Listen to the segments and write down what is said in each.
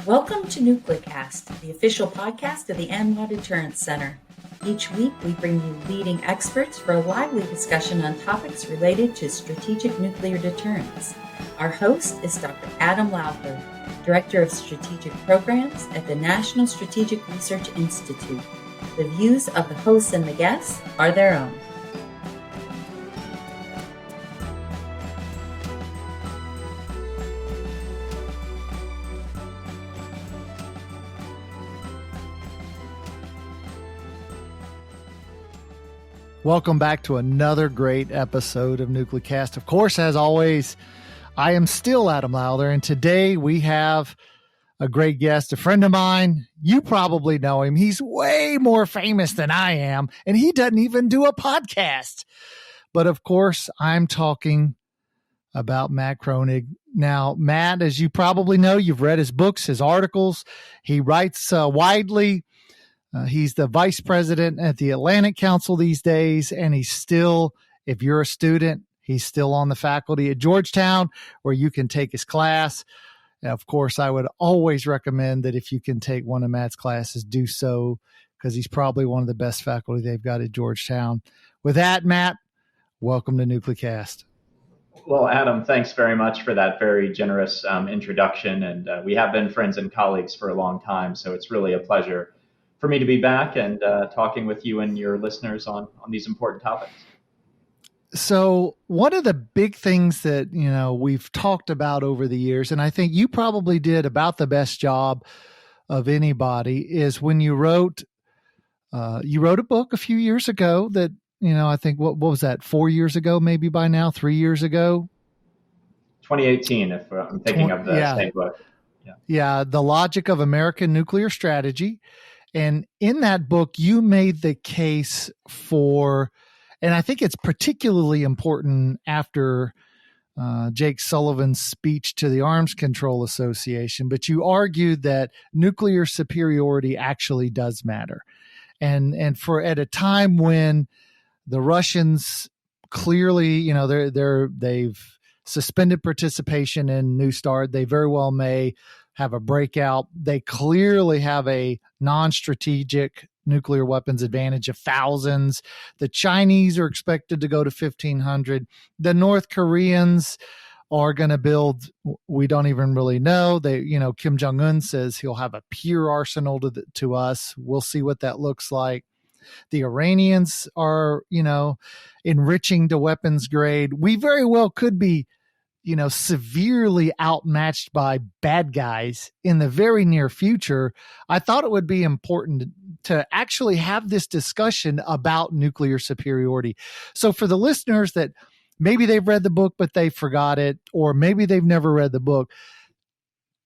Welcome to NucleCast, the official podcast of the NLAW Deterrence Center. Each week, we bring you leading experts for a lively discussion on topics related to strategic nuclear deterrence. Our host is Dr. Adam Lowther, Director of Strategic Programs at the National Strategic Research Institute. The views of the hosts and the guests are their own. Welcome back to another great episode of NucleCast. Of course, as always, I am still Adam Lowther, and today we have a great guest, a friend of mine. You probably know him. He's way more famous than I am, and he doesn't even do a podcast. But of course, I'm talking about Matt Kroenig. Now, Matt, as you probably know, you've read his books, his articles. He writes widely. He's the vice president at the Atlantic Council these days, and he's still, if you're a student, he's still on the faculty at Georgetown where you can take his class. And of course, I would always recommend that if you can take one of Matt's classes, do so, because he's probably one of the best faculty they've got at Georgetown. With that, Matt, welcome to NucleCast. Well, Adam, thanks very much for that very generous introduction. And we have been friends and colleagues for a long time, so it's really a pleasure for me to be back and talking with you and your listeners on these important topics. So one of the big things that, we've talked about over the years, and I think you probably did about the best job of anybody, is when you wrote a book a few years ago that, I think, what was that, 4 years ago, maybe by now, 3 years ago? 2018, if I'm thinking of the same book. Yeah, The Logic of American Nuclear Strategy. And in that book, you made the case for, and I think it's particularly important after Jake Sullivan's speech to the Arms Control Association, but you argued that nuclear superiority actually does matter. And for at a time when the Russians clearly, they've suspended participation in New START, they very well may have a breakout. They clearly have a non-strategic nuclear weapons advantage of thousands. The Chinese are expected to go to 1,500. The North Koreans are going to build, we don't even really know. Kim Jong-un says he'll have a peer arsenal to us. We'll see what that looks like. The Iranians are, enriching to weapons grade. We very well could be severely outmatched by bad guys in the very near future. I thought it would be important to actually have this discussion about nuclear superiority. So for the listeners that maybe they've read the book, but they forgot it, or maybe they've never read the book,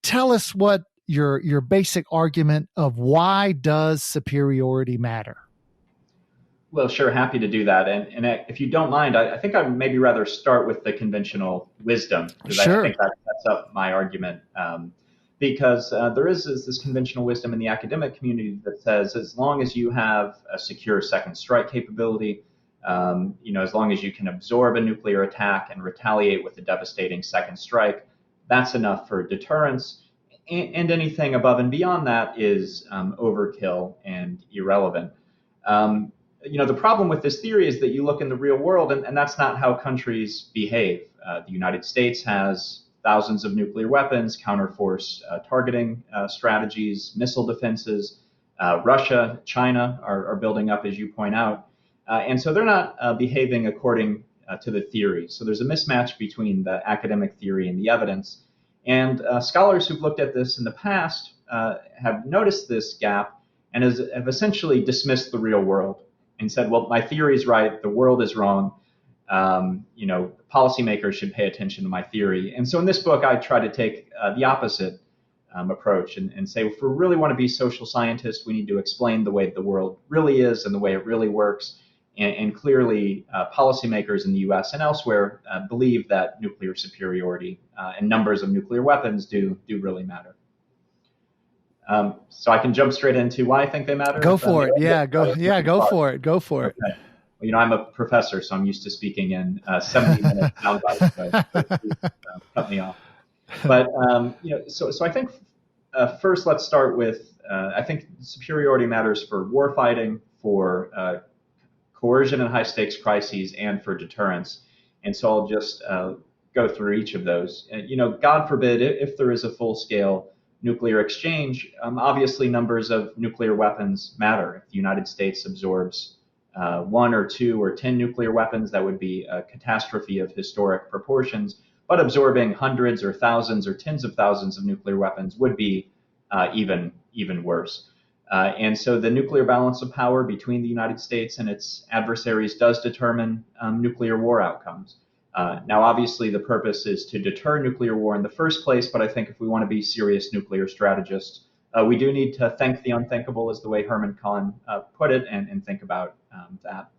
tell us what your basic argument of why does superiority matter? Well, sure. Happy to do that. And if you don't mind, I think I'd maybe rather start with the conventional wisdom, because Sure. I think that sets up my argument. Because there is this conventional wisdom in the academic community that says as long as you have a secure second strike capability, as long as you can absorb a nuclear attack and retaliate with a devastating second strike, that's enough for deterrence. And anything above and beyond that is overkill and irrelevant. The problem with this theory is that you look in the real world, and that's not how countries behave. The United States has thousands of nuclear weapons, counterforce targeting strategies, missile defenses. Russia, China are building up, as you point out. And so they're not behaving according to the theory. So there's a mismatch between the academic theory and the evidence. And scholars who've looked at this in the past have noticed this gap and have essentially dismissed the real world and said, well, my theory is right, the world is wrong. Policymakers should pay attention to my theory. And so in this book, I try to take the opposite approach and say, if we really want to be social scientists, we need to explain the way the world really is and the way it really works. And clearly, policymakers in the U.S. and elsewhere believe that nuclear superiority and numbers of nuclear weapons do really matter. So I can jump straight into why I think they matter. Go for it. Go for it. Okay. Well, I'm a professor, so I'm used to speaking in 70-minute sound bites, but please, cut me off. But so I think first, let's start with, I think superiority matters for warfighting, for coercion in high-stakes crises, and for deterrence. And so I'll just go through each of those. God forbid, if there is a full-scale nuclear exchange, obviously numbers of nuclear weapons matter. If the United States absorbs 1 or 2 or 10 nuclear weapons, that would be a catastrophe of historic proportions. But absorbing hundreds or thousands or tens of thousands of nuclear weapons would be even worse. And so the nuclear balance of power between the United States and its adversaries does determine nuclear war outcomes. Now, obviously, the purpose is to deter nuclear war in the first place, but I think if we want to be serious nuclear strategists, we do need to think the unthinkable, is the way Herman Kahn put it, and think about that.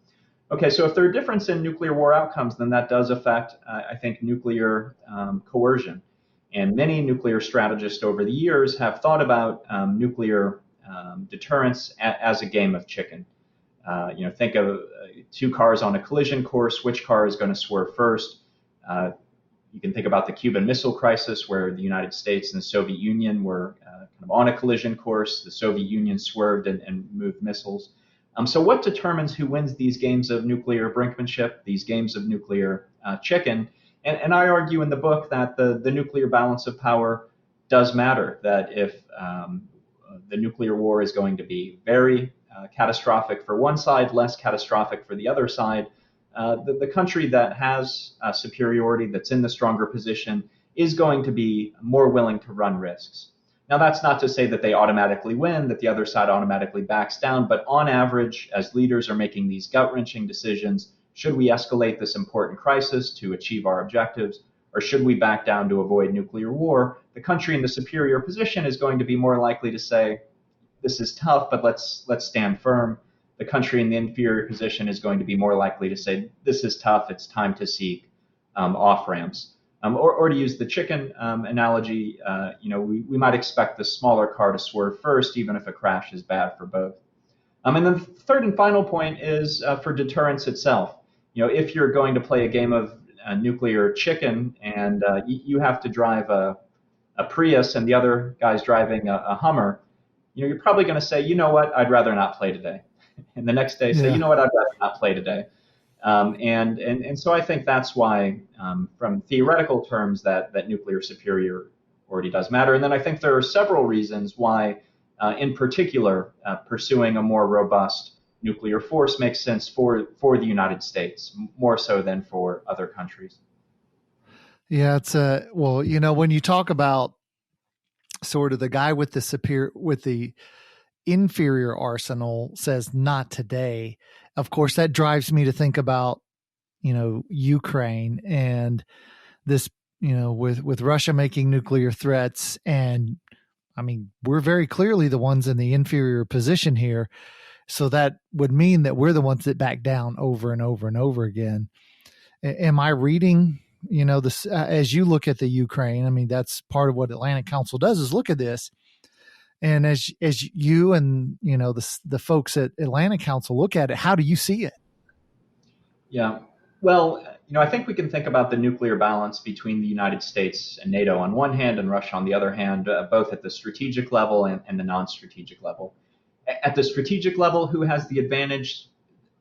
Okay, so if there are differences in nuclear war outcomes, then that does affect, I think, nuclear coercion. And many nuclear strategists over the years have thought about nuclear deterrence as a game of chicken. Think of 2 cars on a collision course. Which car is going to swerve first? You can think about the Cuban Missile Crisis, where the United States and the Soviet Union were kind of on a collision course. The Soviet Union swerved and moved missiles. So what determines who wins these games of nuclear brinkmanship, these games of nuclear chicken? And I argue in the book that the nuclear balance of power does matter, that if the nuclear war is going to be very catastrophic for one side, less catastrophic for the other side, the country that has superiority, that's in the stronger position, is going to be more willing to run risks. Now, that's not to say that they automatically win, that the other side automatically backs down, but on average, as leaders are making these gut-wrenching decisions, should we escalate this important crisis to achieve our objectives, or should we back down to avoid nuclear war? The country in the superior position is going to be more likely to say, this is tough, but let's stand firm. The country in the inferior position is going to be more likely to say, this is tough, it's time to seek off-ramps. Or to use the chicken analogy, we might expect the smaller car to swerve first, even if a crash is bad for both. And then the third and final point is for deterrence itself. If you're going to play a game of nuclear chicken and you have to drive a Prius and the other guy's driving a Hummer, you're probably going to say, you know what, I'd rather not play today. And the next day say, you know what, I'd rather not play today. And so I think that's why, from theoretical terms, that nuclear superiority does matter. And then I think there are several reasons why, in particular, pursuing a more robust nuclear force makes sense for the United States, more so than for other countries. Yeah, it's when you talk about sort of the guy with the inferior arsenal says not today, of course that drives me to think about Ukraine and this, with Russia making nuclear threats, and I mean we're very clearly the ones in the inferior position here, so that would mean that we're the ones that back down over and over and over again. Am I reading this as you look at the Ukraine? I mean, that's part of what Atlantic Council does, is look at this. And as you and the folks at Atlantic Council look at it, how do you see it? Yeah, well, I think we can think about the nuclear balance between the United States and NATO on one hand and Russia on the other hand, both at the strategic level and the non-strategic level. At the strategic level, who has the advantage?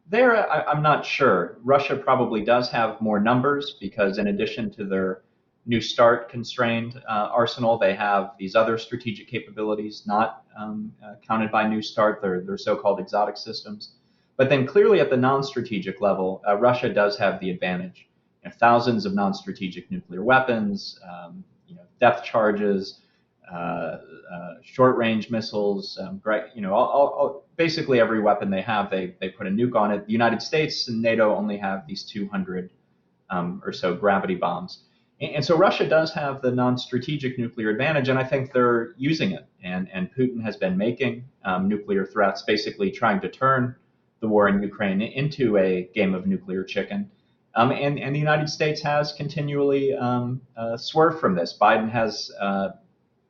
There, I'm not sure. Russia probably does have more numbers because, in addition to their New START constrained arsenal, they have these other strategic capabilities not counted by New START, their so-called exotic systems. But then clearly at the non-strategic level, Russia does have the advantage. Thousands of non-strategic nuclear weapons, depth charges, short-range missiles, basically every weapon they have, they put a nuke on it. The United States and NATO only have these 200 or so gravity bombs. And so Russia does have the non-strategic nuclear advantage, and I think they're using it. And Putin has been making nuclear threats, basically trying to turn the war in Ukraine into a game of nuclear chicken. And the United States has continually swerved from this. Biden has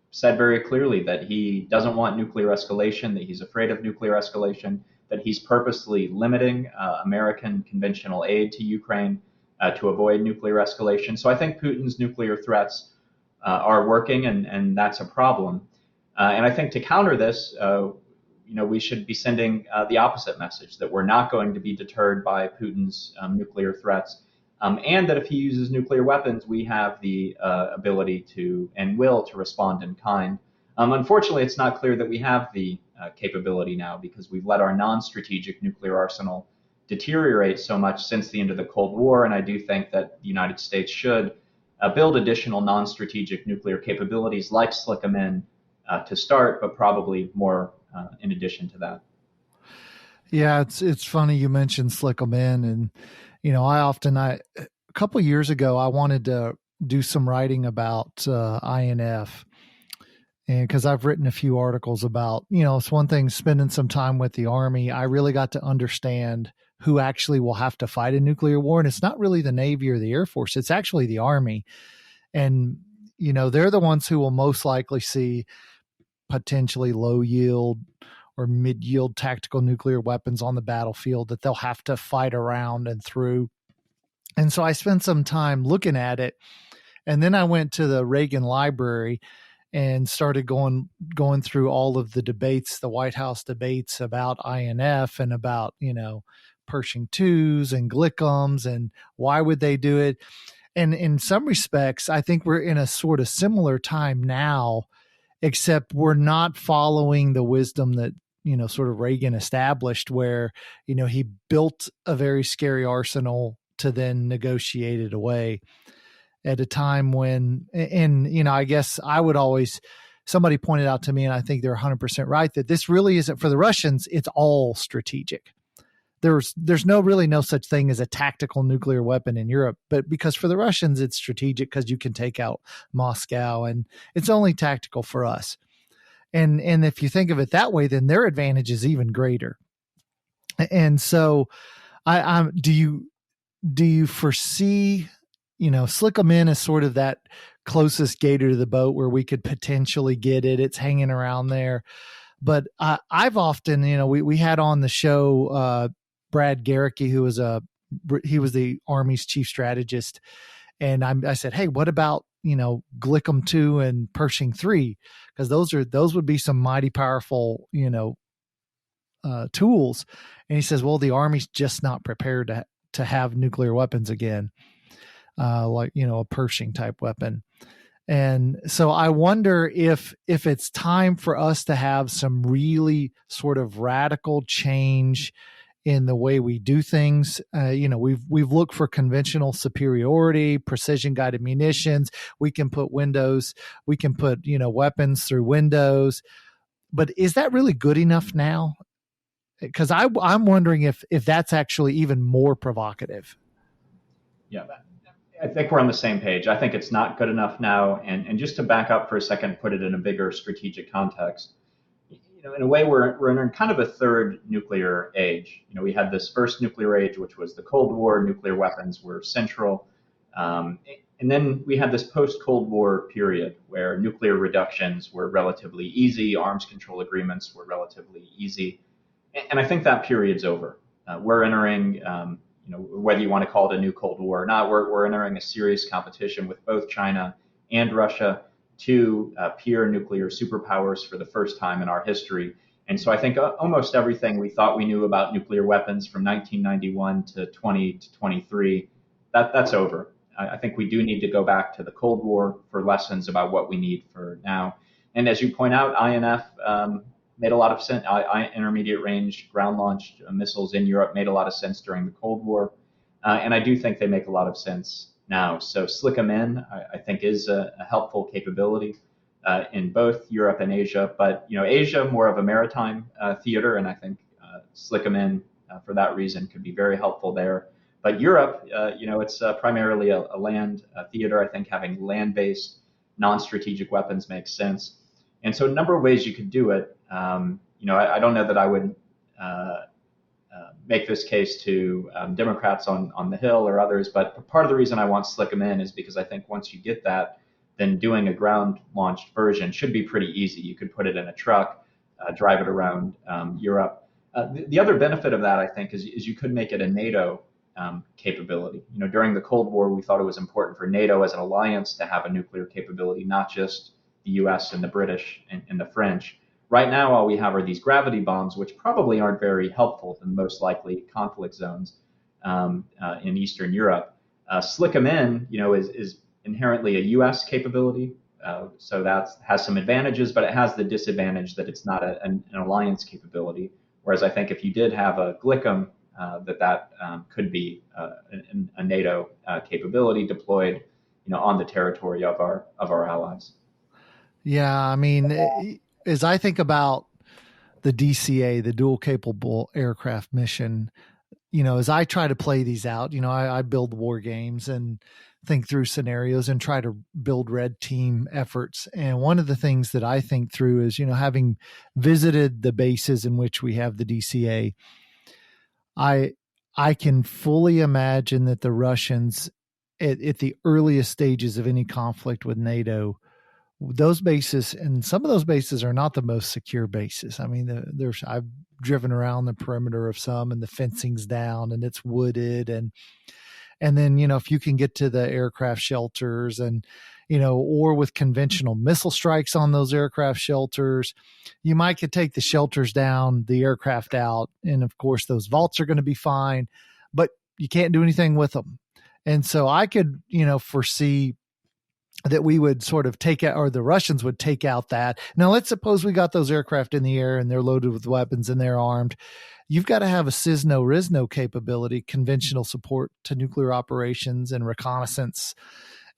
said very clearly that he doesn't want nuclear escalation, that he's afraid of nuclear escalation, that he's purposely limiting American conventional aid to Ukraine to avoid nuclear escalation. So I think Putin's nuclear threats are working, and that's a problem. And I think to counter this, we should be sending the opposite message, that we're not going to be deterred by Putin's nuclear threats, and that if he uses nuclear weapons, we have the ability to and will to respond in kind. Unfortunately, it's not clear that we have the capability now, because we've let our non-strategic nuclear arsenal deteriorate so much since the end of the Cold War, and I do think that the United States should build additional non-strategic nuclear capabilities like SLICM-N to start, but probably more in addition to that. Yeah, it's funny you mentioned SLICM-N, and a couple of years ago I wanted to do some writing about INF, and because I've written a few articles about, it's one thing spending some time with the Army. I really got to understand who actually will have to fight a nuclear war, and it's not really the Navy or the Air Force; it's actually the Army, and they're the ones who will most likely see potentially low yield or mid yield tactical nuclear weapons on the battlefield that they'll have to fight around and through. And so I spent some time looking at it. And then I went to the Reagan Library and started going through all of the debates, the White House debates about INF and about, Pershing twos and Glickums and why would they do it. And in some respects, I think we're in a sort of similar time now, except we're not following the wisdom that, sort of Reagan established, where, he built a very scary arsenal to then negotiate it away at a time when, and, I guess I would always, somebody pointed out to me, and I think they're 100% right, that this really isn't for the Russians. It's all strategic. There's no such thing as a tactical nuclear weapon in Europe, but because for the Russians, it's strategic because you can take out Moscow, and it's only tactical for us. And if you think of it that way, then their advantage is even greater. And so do you foresee, SLICM-N is sort of that closest gator to the boat where we could potentially get it. It's hanging around there. But I've often, we had on the show Brad Garricky, who was he was the Army's chief strategist. And I said, hey, what about, Glickum 2 and Pershing 3? Because those would be some mighty powerful, tools. And he says, well, the Army's just not prepared to have nuclear weapons again, like, a Pershing type weapon. And so I wonder if it's time for us to have some really sort of radical change in the way we do things. We've looked for conventional superiority, precision guided munitions. We can put weapons through windows, but is that really good enough now? Because I'm wondering if that's actually even more provocative. Yeah, I think we're on the same page. I think it's not good enough now. And just to back up for a second, put it in a bigger strategic context. In a way, we're in kind of a third nuclear age. We had this first nuclear age, which was the Cold War. Nuclear weapons were central. And then we had this post-Cold War period where nuclear reductions were relatively easy. Arms control agreements were relatively easy. And I think that period's over. We're entering, whether you want to call it a new Cold War or not, we're entering a serious competition with both China and Russia, two peer nuclear superpowers for the first time in our history. And so I think almost everything we thought we knew about nuclear weapons from 1991 to 2023, that's over. I think we do need to go back to the Cold War for lessons about what we need for now. And as you point out, INF made a lot of sense. Intermediate range ground launched missiles in Europe made a lot of sense during the Cold War. And I do think they make a lot of sense now. So SLICM-N, I think, is a helpful capability in both Europe and Asia. But Asia, more of a maritime theater, and I think SLICM-N, for that reason, could be very helpful there. But Europe, it's primarily a land theater. I think having land-based, non-strategic weapons makes sense. And so a number of ways you could do it. I don't know that I would make this case to Democrats on the Hill or others, but part of the reason I want SLICM-N is because I think once you get that, then doing a ground-launched version should be pretty easy. You could put it in a truck, drive it around Europe. The other benefit of that, I think, is you could make it a NATO capability. During the Cold War, we thought it was important for NATO as an alliance to have a nuclear capability, not just the U.S. and the British and the French. Right now, all we have are these gravity bombs, which probably aren't very helpful in most likely conflict zones in Eastern Europe. Slick 'em in, is inherently a U.S. capability. So that has some advantages, but it has the disadvantage that it's not an alliance capability. Whereas I think if you did have a Glickem, that could be a NATO capability deployed, on the territory of our allies. Yeah, I mean, as I think about the DCA, the dual capable aircraft mission, as I try to play these out, I build war games and think through scenarios and try to build red team efforts. And one of the things that I think through is, having visited the bases in which we have the DCA, I can fully imagine that the Russians at the earliest stages of any conflict with NATO, those bases, and some of those bases are not the most secure bases. I mean, I've driven around the perimeter of some, and the fencing's down and it's wooded, and then, if you can get to the aircraft shelters and, or with conventional missile strikes on those aircraft shelters, you might could take the shelters down, the aircraft out. And of course, those vaults are going to be fine, but you can't do anything with them. And so I could, foresee that we would sort of take out, or the Russians would take out that. Now, let's suppose we got those aircraft in the air and they're loaded with weapons and they're armed. You've got to have a CISNO-RISNO capability, conventional support to nuclear operations and reconnaissance.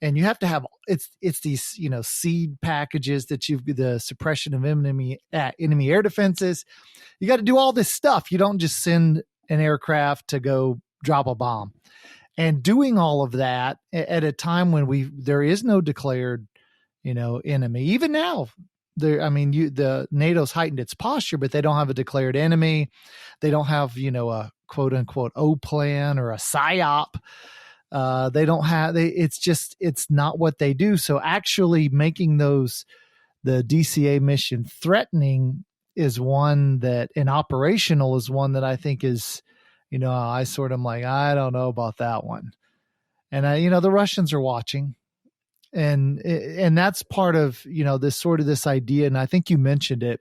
And you have to have, it's these, seed packages that the suppression of enemy air defenses. You got to do all this stuff. You don't just send an aircraft to go drop a bomb. And doing all of that at a time when there is no declared, enemy. Even now, the NATO's heightened its posture, but they don't have a declared enemy. They don't have, a quote unquote O plan or a PSYOP. They don't have. It's not what they do. So actually making the DCA mission threatening is one that, and operational is one that I think is, I sort of like, I don't know about that one. And the Russians are watching, and that's part of, this idea. And I think you mentioned it,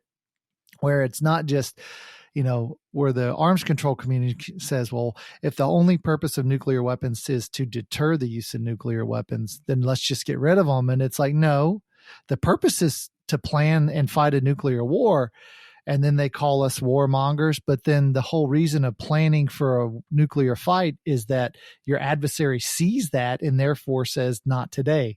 where it's not just, where the arms control community says, well, if the only purpose of nuclear weapons is to deter the use of nuclear weapons, then let's just get rid of them. And it's like, no, the purpose is to plan and fight a nuclear war. And then they call us warmongers. But then the whole reason of planning for a nuclear fight is that your adversary sees that and therefore says, not today.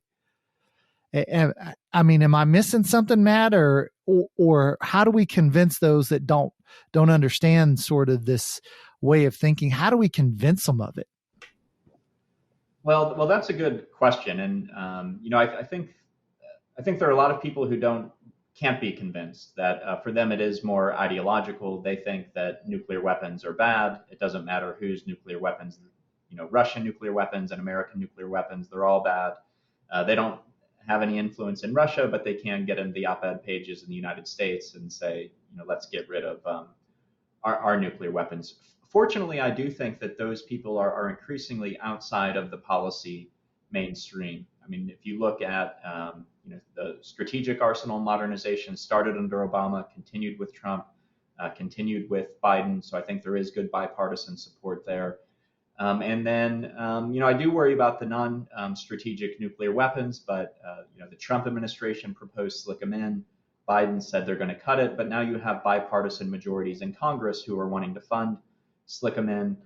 I mean, am I missing something, Matt, or how do we convince those that don't understand sort of this way of thinking? How do we convince them of it? Well, that's a good question. And, I think there are a lot of people who can't be convinced that for them it is more ideological. They think that nuclear weapons are bad. It doesn't matter whose nuclear weapons, Russian nuclear weapons and American nuclear weapons, they're all bad. They don't have any influence in Russia, but they can get in the op-ed pages in the United States and say, let's get rid of our nuclear weapons. Fortunately, I do think that those people are increasingly outside of the policy mainstream. I mean, if you look at the strategic arsenal modernization started under Obama, continued with Trump, continued with Biden. So I think there is good bipartisan support there. And then, I do worry about the non-strategic nuclear weapons, but, the Trump administration proposed slick 'em in. Biden said they're going to cut it, but now you have bipartisan majorities in Congress who are wanting to fund slick 'em in.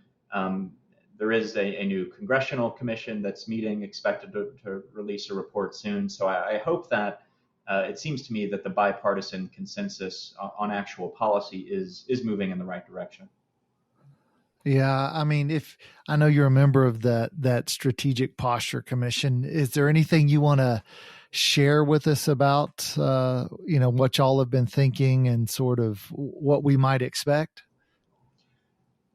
There is a new Congressional Commission that's meeting, expected to release a report soon. So I hope that it seems to me that the bipartisan consensus on actual policy is moving in the right direction. Yeah, I mean, if I know you're a member of that Strategic Posture Commission, is there anything you want to share with us about, what y'all have been thinking and sort of what we might expect?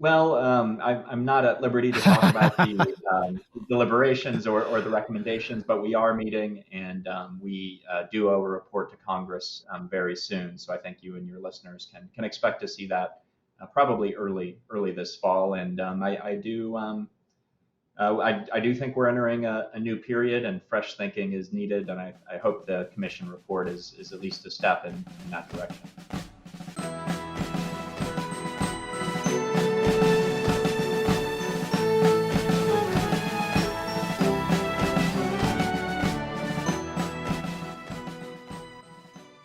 Well, I'm not at liberty to talk about the deliberations or the recommendations, but we are meeting, and we do owe a report to Congress very soon. So I think you and your listeners can expect to see that probably early this fall. And I do I do think we're entering a new period, and fresh thinking is needed. And I hope the commission report is at least a step in that direction.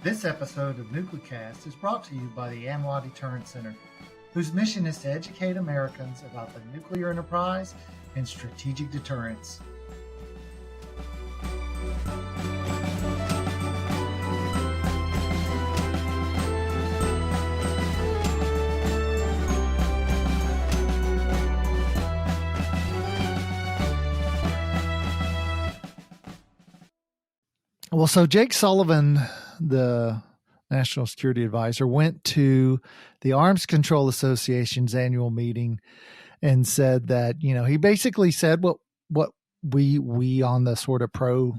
This episode of NucleCast is brought to you by the AMLA Deterrence Center, whose mission is to educate Americans about the nuclear enterprise and strategic deterrence. Well, so Jake Sullivan, the National Security Advisor, went to the Arms Control Association's annual meeting and said that, he basically said what we on the sort of pro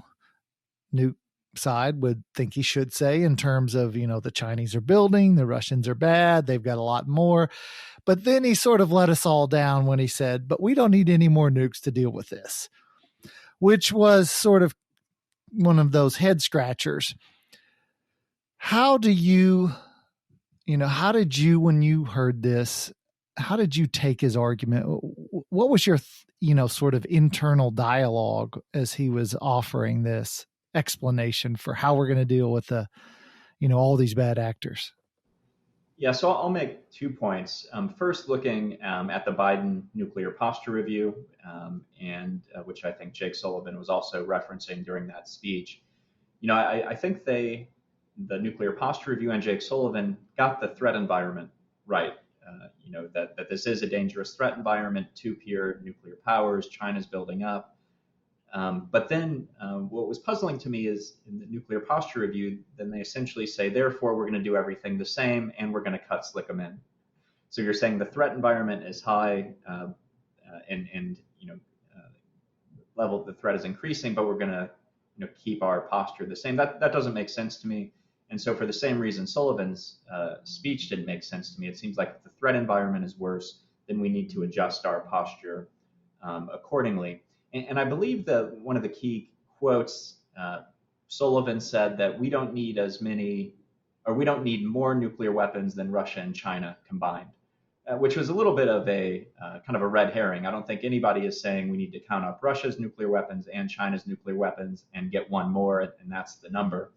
nuke side would think he should say in terms of, the Chinese are building, the Russians are bad, they've got a lot more. But then he sort of let us all down when he said, but we don't need any more nukes to deal with this, which was sort of one of those head scratchers. How did you, when you heard this, how did you take his argument? What was your, sort of internal dialogue as he was offering this explanation for how we're going to deal with all these bad actors? Yeah, so I'll make 2 points. First, looking at the Biden nuclear posture review, and which I think Jake Sullivan was also referencing during that speech. I think the nuclear posture review and Jake Sullivan got the threat environment right. That this is a dangerous threat environment, two-peer nuclear powers, China's building up. But then what was puzzling to me is in the nuclear posture review, then they essentially say, therefore, we're going to do everything the same and we're going to cut slick them in. So you're saying the threat environment is high and level of the threat is increasing, but we're going to keep our posture the same. That doesn't make sense to me. And so for the same reason Sullivan's speech didn't make sense to me, it seems like if the threat environment is worse, then we need to adjust our posture accordingly. And I believe that one of the key quotes, Sullivan said that we don't need we don't need more nuclear weapons than Russia and China combined, which was a little bit of a kind of a red herring. I don't think anybody is saying we need to count up Russia's nuclear weapons and China's nuclear weapons and get one more, and that's the number.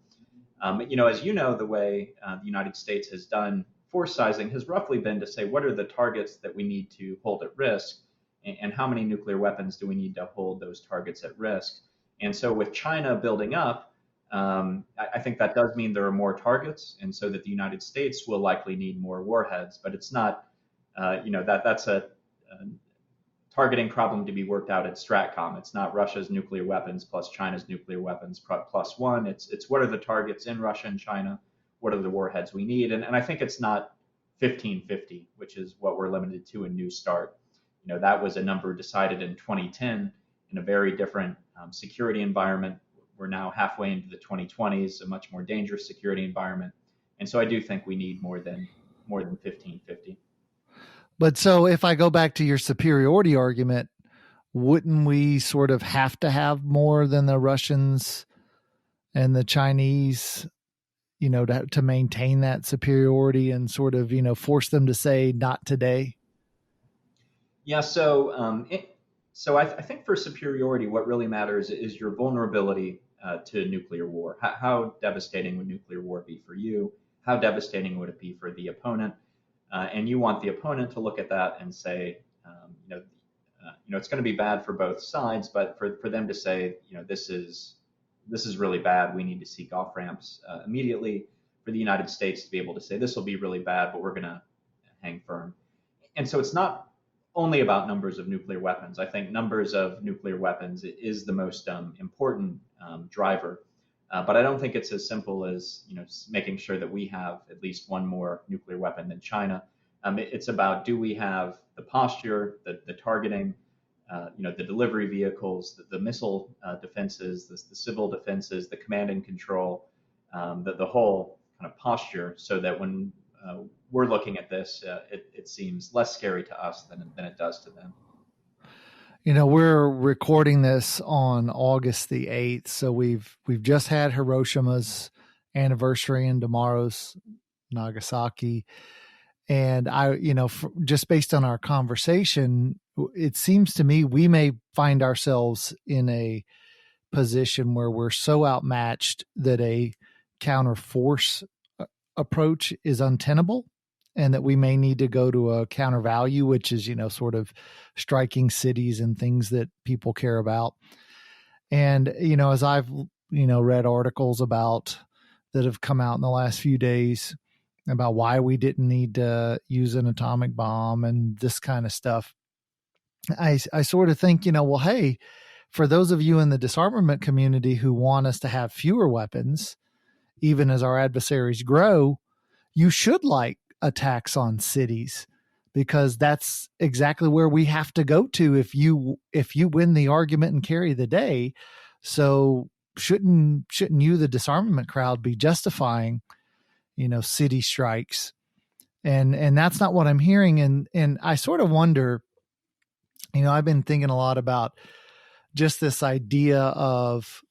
As the way the United States has done force sizing has roughly been to say, what are the targets that we need to hold at risk? And how many nuclear weapons do we need to hold those targets at risk? And so with China building up, I think that does mean there are more targets, and so that the United States will likely need more warheads. But it's not, that's a targeting problem to be worked out at Stratcom. It's not Russia's nuclear weapons plus China's nuclear weapons plus one. It's what are the targets in Russia and China? What are the warheads we need? And I think it's not 1550, which is what we're limited to in New START. That was a number decided in 2010 in a very different security environment. We're now halfway into the 2020s, a much more dangerous security environment. And so I do think we need more than 1550. But so if I go back to your superiority argument, wouldn't we sort of have to have more than the Russians and the Chinese, to maintain that superiority and sort of, force them to say not today? Yeah, so I think for superiority, what really matters is your vulnerability to nuclear war. How devastating would nuclear war be for you? How devastating would it be for the opponent? And you want the opponent to look at that and say, it's going to be bad for both sides, but for them to say, this is really bad. We need to seek off ramps immediately. For the United States to be able to say this will be really bad, but we're going to hang firm. And so it's not only about numbers of nuclear weapons. I think numbers of nuclear weapons is the most important driver. But I don't think it's as simple as making sure that we have at least one more nuclear weapon than China. It's about, do we have the posture, the targeting, the delivery vehicles, the missile defenses, the civil defenses, the command and control, the whole kind of posture, so that when we're looking at this, it seems less scary to us than it does to them. We're recording this on August the 8th, so we've just had Hiroshima's anniversary and tomorrow's Nagasaki. And just based on our conversation, it seems to me we may find ourselves in a position where we're so outmatched that a counter force approach is untenable, and that we may need to go to a counter value, which is, sort of striking cities and things that people care about. And, as I've, read articles about that have come out in the last few days about why we didn't need to use an atomic bomb and this kind of stuff, I sort of think, well, hey, for those of you in the disarmament community who want us to have fewer weapons, even as our adversaries grow, you should like attacks on cities, because that's exactly where we have to go to if you win the argument and carry the day. So shouldn't you, the disarmament crowd, be justifying, city strikes? And that's not what I'm hearing. And I sort of wonder, I've been thinking a lot about just this idea of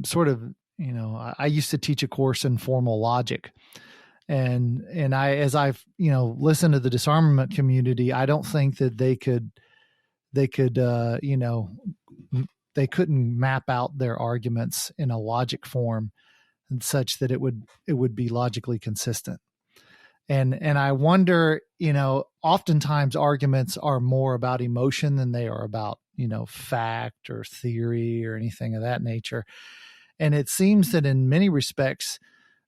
sort of, I used to teach a course in formal logic. And as I've, listened to the disarmament community, I don't think that they couldn't map out their arguments in a logic form and such that it would be logically consistent. And I wonder, oftentimes arguments are more about emotion than they are about, fact or theory or anything of that nature. And it seems that in many respects,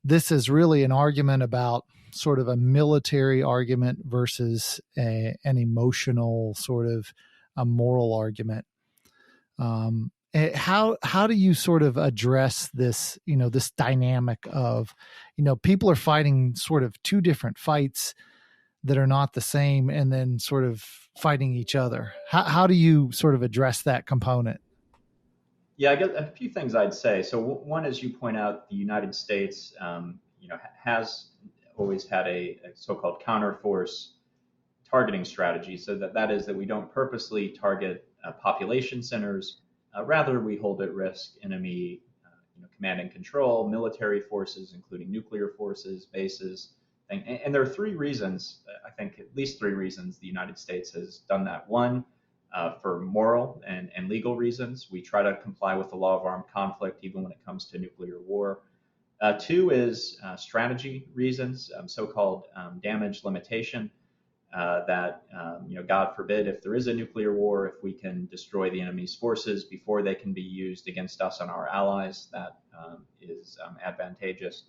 this is really an argument about sort of a military argument versus an emotional sort of a moral argument. How do you sort of address this, this dynamic of, people are fighting sort of two different fights that are not the same, and then sort of fighting each other? How do you sort of address that component? Yeah, I got a few things I'd say. So one, as you point out, the United States, has always had a so-called counterforce targeting strategy. So that is that we don't purposely target population centers. Rather, we hold at risk enemy command and control, military forces, including nuclear forces, bases. And there are three reasons, I think at least three reasons the United States has done that. One, for moral and legal reasons. We try to comply with the law of armed conflict, even when it comes to nuclear war. Two is strategy reasons, so-called damage limitation, that, God forbid, if there is a nuclear war, if we can destroy the enemy's forces before they can be used against us and our allies, that is advantageous.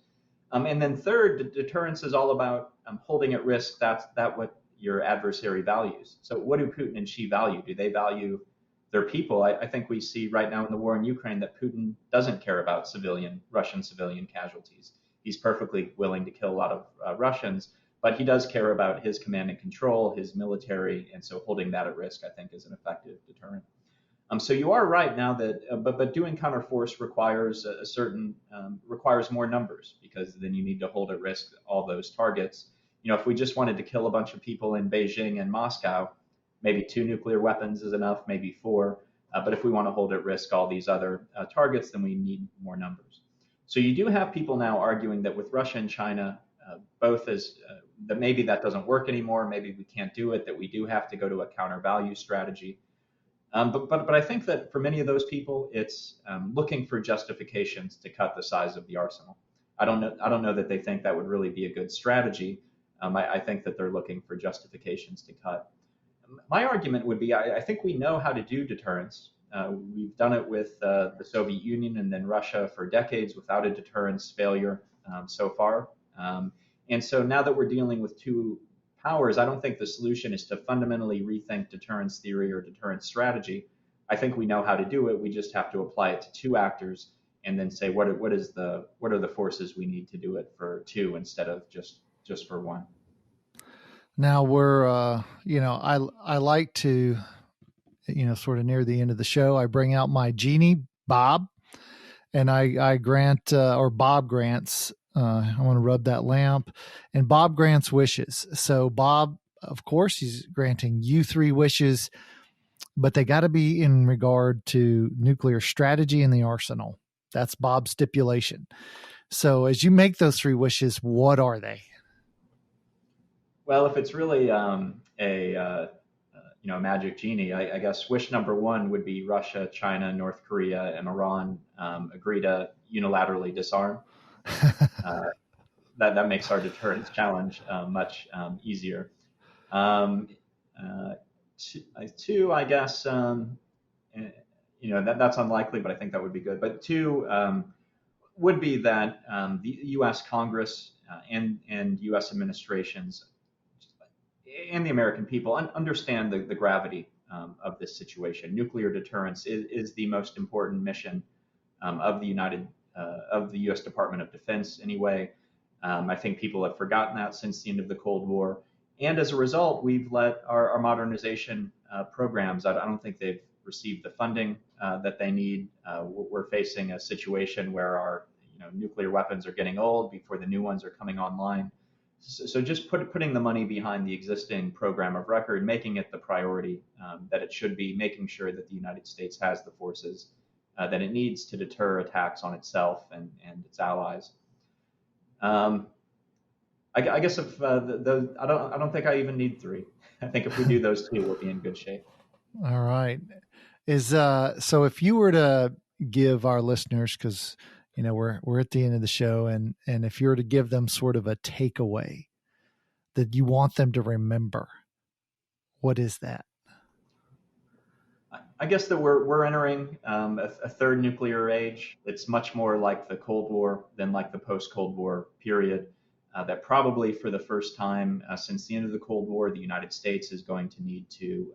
And then third, deterrence is all about holding at risk that what your adversary values. So what do Putin and Xi value? Do they value their people? I think we see right now in the war in Ukraine that Putin doesn't care about Russian civilian casualties. He's perfectly willing to kill a lot of Russians, but he does care about his command and control, his military, and so holding that at risk, I think, is an effective deterrent. So you are right now that, but doing counterforce requires requires more numbers, because then you need to hold at risk all those targets. If we just wanted to kill a bunch of people in Beijing and Moscow, maybe 2 nuclear weapons is enough, maybe 4. But if we want to hold at risk all these other targets, then we need more numbers. So you do have people now arguing that with Russia and China, both as that maybe that doesn't work anymore, maybe we can't do it, that we do have to go to a counter value strategy. But I think that for many of those people, it's looking for justifications to cut the size of the arsenal. I don't know that they think that would really be a good strategy. I think that they're looking for justifications to cut. My argument would be, I think we know how to do deterrence. We've done it with the Soviet Union and then Russia for decades without a deterrence failure so far. And so now that we're dealing with two powers, I don't think the solution is to fundamentally rethink deterrence theory or deterrence strategy. I think we know how to do it. We just have to apply it to 2 actors and then say what are the forces we need to do it for 2 instead of just for 1. Now we're, I like to, sort of near the end of the show, I bring out my genie, Bob, and I grant, or Bob grants, I want to rub that lamp, and Bob grants wishes. So Bob, of course, he's granting you 3 wishes. but they got to be in regard to nuclear strategy in the arsenal. That's Bob's stipulation. So as you make those three wishes, what are they? Well, if it's really a magic genie, I guess wish number one would be Russia, China, North Korea, and Iran agree to unilaterally disarm. That makes our deterrence challenge much easier. Two, I guess, that's unlikely, but I think that would be good. But two would be that the U.S. Congress and U.S. administrations and the American people understand the gravity of this situation. Nuclear deterrence is the most important mission of the U.S. Department of Defense anyway. I think people have forgotten that since the end of the Cold War. And as a result, we've let our modernization programs, I don't think they've received the funding that they need. We're facing a situation where our nuclear weapons are getting old before the new ones are coming online. So just putting the money behind the existing program of record, making it the priority that it should be, making sure that the United States has the forces that it needs to deter attacks on itself and its allies. I guess if I don't think I even need three. I think if we do those two, we'll be in good shape. All right. So if you were to give our listeners, because we're at the end of the show, and if you were to give them sort of a takeaway that you want them to remember, what is that? I guess that we're entering a third nuclear age. It's much more like the Cold War than like the post-Cold War period. That probably for the first time since the end of the Cold War, the United States is going to need to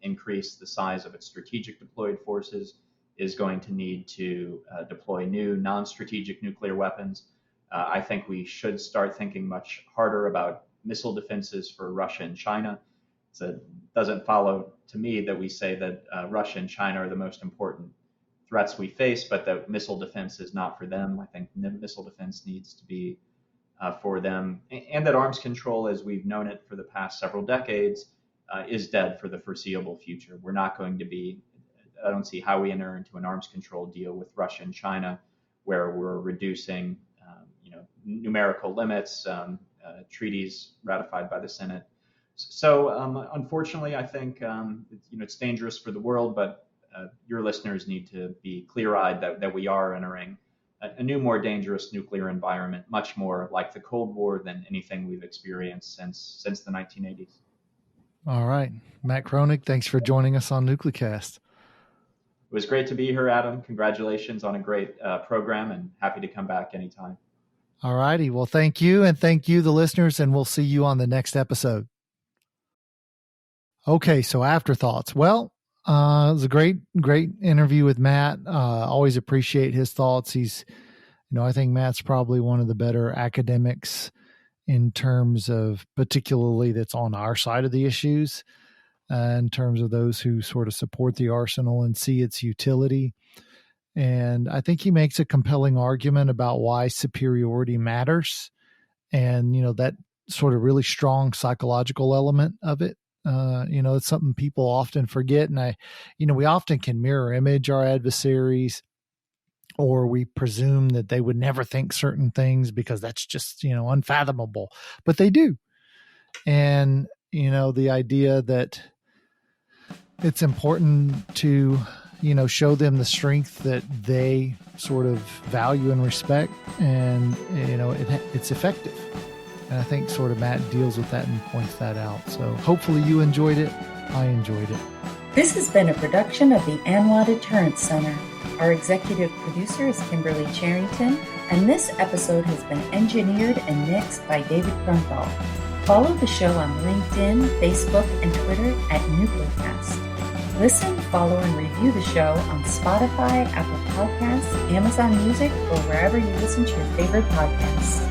increase the size of its strategic deployed forces, is going to need to deploy new non-strategic nuclear weapons. I think we should start thinking much harder about missile defenses for Russia and China. So it doesn't follow to me that we say that Russia and China are the most important threats we face, but that missile defense is not for them. I think missile defense needs to be for them, and that arms control, as we've known it for the past several decades, is dead for the foreseeable future. We're not going to be, I don't see how we enter into an arms control deal with Russia and China where we're reducing numerical limits, treaties ratified by the Senate. So unfortunately, I think it's dangerous for the world, but your listeners need to be clear-eyed that we are entering a new, more dangerous nuclear environment, much more like the Cold War than anything we've experienced since the 1980s. All right. Matt Kroenig, thanks for joining us on NucleCast. It was great to be here, Adam. Congratulations on a great program, and happy to come back anytime. All righty. Well, thank you, and thank you, the listeners, and we'll see you on the next episode. Okay, so afterthoughts. Well, it was a great interview with Matt. Always appreciate his thoughts. He's, I think Matt's probably one of the better academics in terms of, particularly that's on our side of the issues, in terms of those who sort of support the arsenal and see its utility. And I think he makes a compelling argument about why superiority matters, and, that sort of really strong psychological element of it. It's something people often forget. And we often can mirror image our adversaries, or we presume that they would never think certain things because that's just, unfathomable, but they do. And, the idea that it's important to, show them the strength that they sort of value and respect, and, it's effective. And I think sort of Matt deals with that and points that out. So hopefully you enjoyed it. I enjoyed it. This has been a production of the ANWA Deterrence Center. Our executive producer is Kimberly Charrington, and this episode has been engineered and mixed by David Krumthal. Follow the show on LinkedIn, Facebook, and Twitter at NucleCast. Listen, follow, and review the show on Spotify, Apple Podcasts, Amazon Music, or wherever you listen to your favorite podcasts.